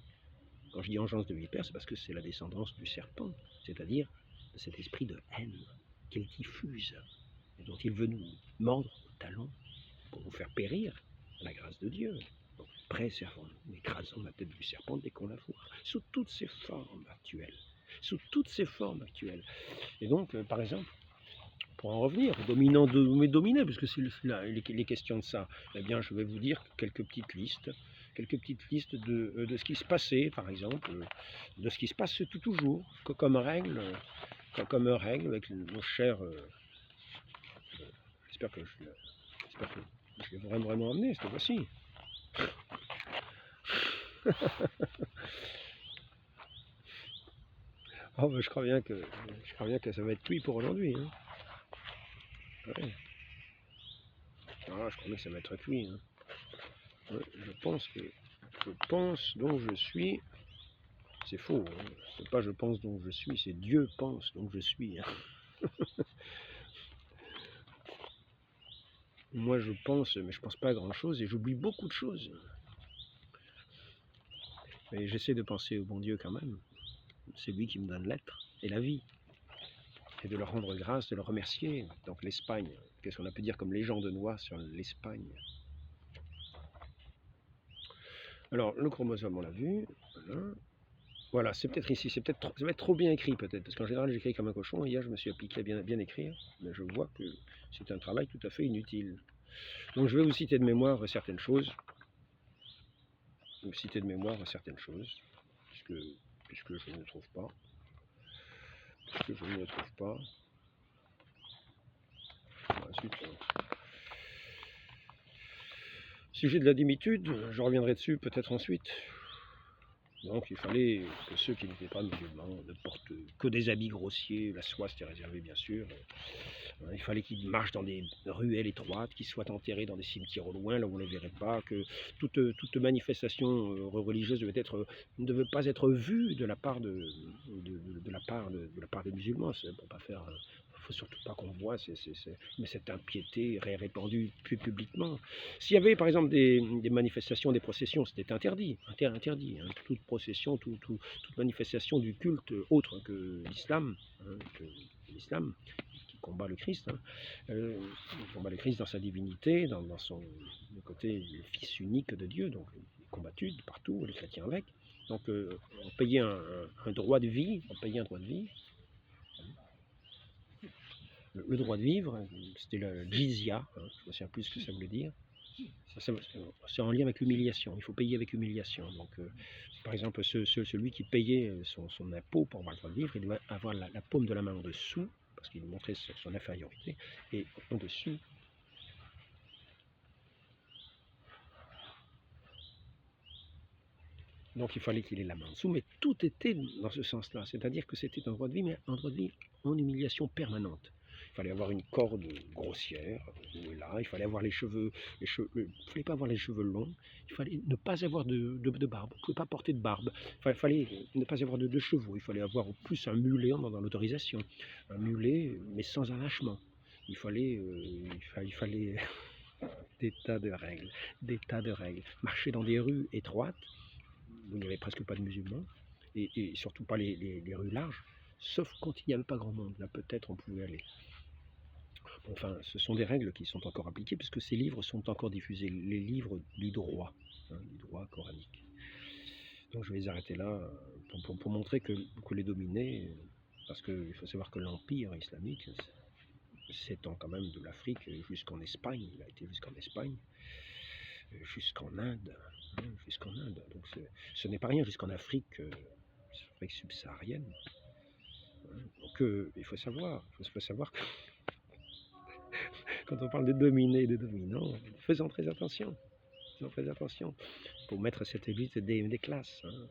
A: Quand je dis engeance de vipère, c'est parce que c'est la descendance du serpent, c'est-à-dire de cet esprit de haine qu'il diffuse et dont il veut nous mordre au talon pour nous faire périr à la grâce de Dieu. Donc, préservons-nous, écrasons la tête du serpent dès qu'on la voit, sous toutes ses formes actuelles. Et donc, par exemple, pour en revenir, dominant mais dominé, parce que il est question de ça, eh bien, je vais vous dire quelques petites listes de ce qui se passait, par exemple, de ce qui se passe toujours, comme règle avec nos chers... j'espère que je l'ai vraiment amené cette fois-ci. Oh, ben, je crois bien que ça va être cuit pour aujourd'hui. Hein. Ouais. Ah, je crois bien que ça va être cuit. Hein. Ouais, je pense donc je suis. C'est faux. Hein. C'est pas je pense donc je suis, c'est Dieu pense donc je suis. Hein. Moi je pense, mais je pense pas à grand chose et j'oublie beaucoup de choses. Mais j'essaie de penser au bon Dieu quand même. C'est lui qui me donne l'être et la vie. Et de leur rendre grâce, de le remercier. Donc l'Espagne, qu'est-ce qu'on a pu dire comme légende noire sur l'Espagne? Alors le chromosome on l'a vu, voilà, c'est peut-être ici, ça va être trop bien écrit peut-être, parce qu'en général j'écris comme un cochon, et hier je me suis appliqué à bien écrire, mais je vois que c'est un travail tout à fait inutile. Donc je vais vous citer de mémoire certaines choses, puisque je ne trouve pas. Ensuite, Sujet de la dimitude, je reviendrai dessus peut-être ensuite. Donc il fallait que ceux qui n'étaient pas musulmans ne portent que des habits grossiers, la soie c'était réservé bien sûr. Il fallait qu'ils marchent dans des ruelles étroites, qu'ils soient enterrés dans des cimetières au loin, là où on ne les verrait pas, que toute manifestation religieuse ne devait pas être vue de la part de la part des musulmans. Pour pas faire, faut surtout pas qu'on voit, mais cette impiété répandue publiquement. S'il y avait par exemple des manifestations, des processions, c'était interdit, interdit. Hein. Toute procession, toute manifestation du culte autre que l'islam, qui combat le Christ, qui combat le Christ dans sa divinité, dans son le côté le Fils unique de Dieu, donc il est combattu de partout, les chrétiens avec. Donc on payait un droit de vie, le droit de vivre, c'était le jizya, je ne me souviens plus ce que ça voulait dire. C'est en lien avec l'humiliation, il faut payer avec humiliation. Donc, par exemple, celui qui payait son impôt pour avoir le droit de vivre, il doit avoir la paume de la main en dessous, parce qu'il montrait son infériorité, et en dessous. Donc il fallait qu'il ait la main en dessous, mais tout était dans ce sens-là, c'est-à-dire que c'était un droit de vie, mais un droit de vie en humiliation permanente. Il fallait avoir une corde grossière, là, il fallait avoir il fallait pas avoir les cheveux longs, il fallait ne pas avoir de barbe, on ne pouvait pas porter de barbe, il fallait ne pas avoir de chevaux, il fallait avoir au plus un mulet dans l'autorisation, un mulet mais sans arrachement. Il fallait des tas de règles, marcher dans des rues étroites, où il n'y avait presque pas de musulmans, et surtout pas les rues larges, sauf quand il n'y avait pas grand monde, là peut-être on pouvait aller. Enfin, ce sont des règles qui sont encore appliquées, puisque ces livres sont encore diffusés, les livres du droit coranique. Donc je vais les arrêter là pour montrer que les dominés, parce qu'il faut savoir que l'empire islamique s'étend quand même de l'Afrique jusqu'en Espagne, il a été jusqu'en Espagne, jusqu'en Inde, donc ce n'est pas rien, jusqu'en Afrique subsaharienne. Donc il faut savoir que quand on parle de dominés et de dominants, faisons très attention. Pour mettre cette élite des classes. Hein.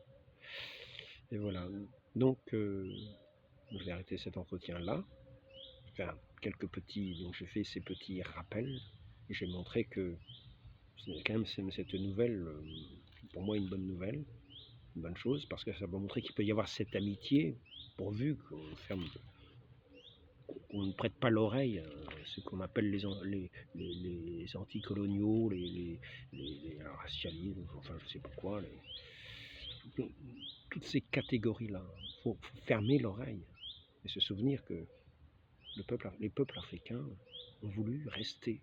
A: Et voilà. Donc, je vais arrêter cet entretien-là. Enfin, donc je fais ces petits rappels. Et j'ai montré que c'est quand même cette nouvelle, pour moi, une bonne nouvelle, une bonne chose, parce que ça va montrer qu'il peut y avoir cette amitié, pourvu qu'on ne prête pas l'oreille à ce qu'on appelle les anticoloniaux, les racialistes, enfin je sais pas quoi, toutes ces catégories-là. Il faut fermer l'oreille et se souvenir que les peuples africains ont voulu rester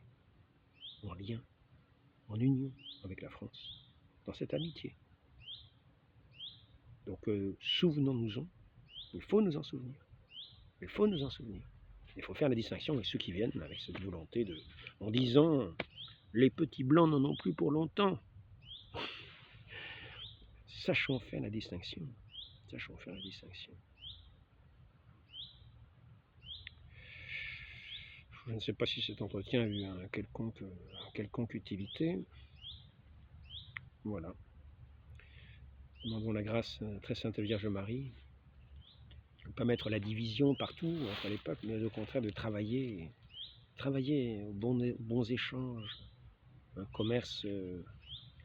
A: en lien, en union avec la France, dans cette amitié. Donc souvenons-nous-en, il faut nous en souvenir. Il faut faire la distinction avec ceux qui viennent avec cette volonté en disant les petits blancs n'en ont plus pour longtemps. Sachons faire la distinction. Je ne sais pas si cet entretien a eu une quelconque utilité. Voilà. Demandons la grâce à très sainte Vierge Marie, de ne pas mettre la division partout entre les peuples, mais au contraire de travailler aux bons échanges, un commerce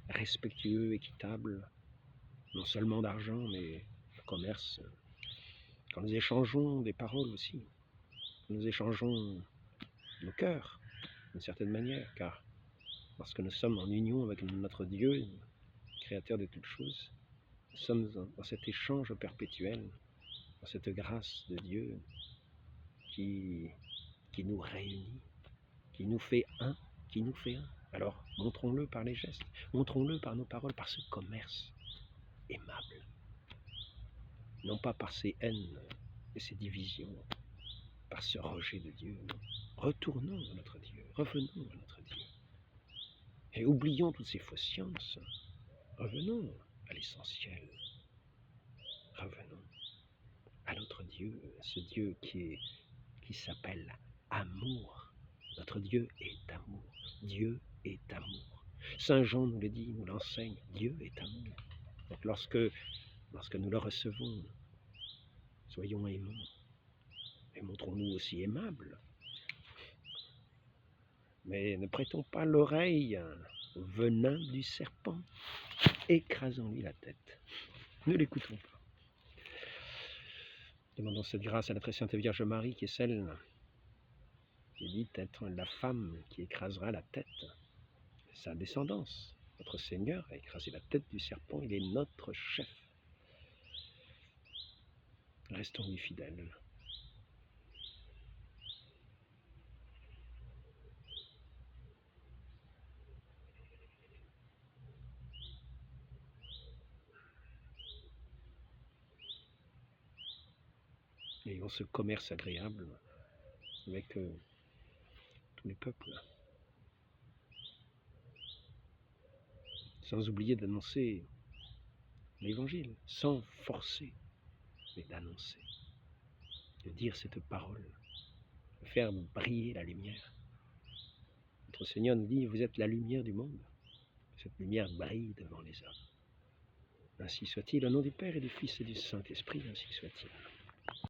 A: respectueux, équitable, non seulement d'argent, mais un commerce. Quand nous échangeons des paroles aussi, nous échangeons nos cœurs, d'une certaine manière, car lorsque nous sommes en union avec notre Dieu, créateur de toutes choses, nous sommes dans cet échange perpétuel, dans cette grâce de Dieu qui nous réunit, qui nous fait un. Alors, montrons-le par les gestes, montrons-le par nos paroles, par ce commerce aimable, non pas par ces haines et ces divisions, par ce rejet de Dieu. Retournons à notre Dieu, revenons à notre Dieu. Et oublions toutes ces fausses sciences, revenons à l'essentiel, revenons à notre Dieu, ce Dieu qui s'appelle amour. Notre Dieu est amour. Dieu est amour. Saint Jean nous le dit, nous l'enseigne, Dieu est amour. Donc lorsque nous le recevons, soyons aimants et montrons-nous aussi aimables. Mais ne prêtons pas l'oreille au venin du serpent, écrasons-lui la tête. Ne l'écoutons pas. Demandons cette grâce à la très sainte Vierge Marie, qui est celle qui est dite être la femme qui écrasera la tête de sa descendance. Notre Seigneur a écrasé la tête du serpent, il est notre chef. Restons-lui fidèles. Ayons ce commerce agréable avec tous les peuples. Sans oublier d'annoncer l'Évangile, sans forcer, mais d'annoncer, de dire cette parole, de faire briller la lumière. Notre Seigneur nous dit, vous êtes la lumière du monde. Cette lumière brille devant les hommes. Ainsi soit-il, au nom du Père et du Fils et du Saint-Esprit, ainsi soit-il.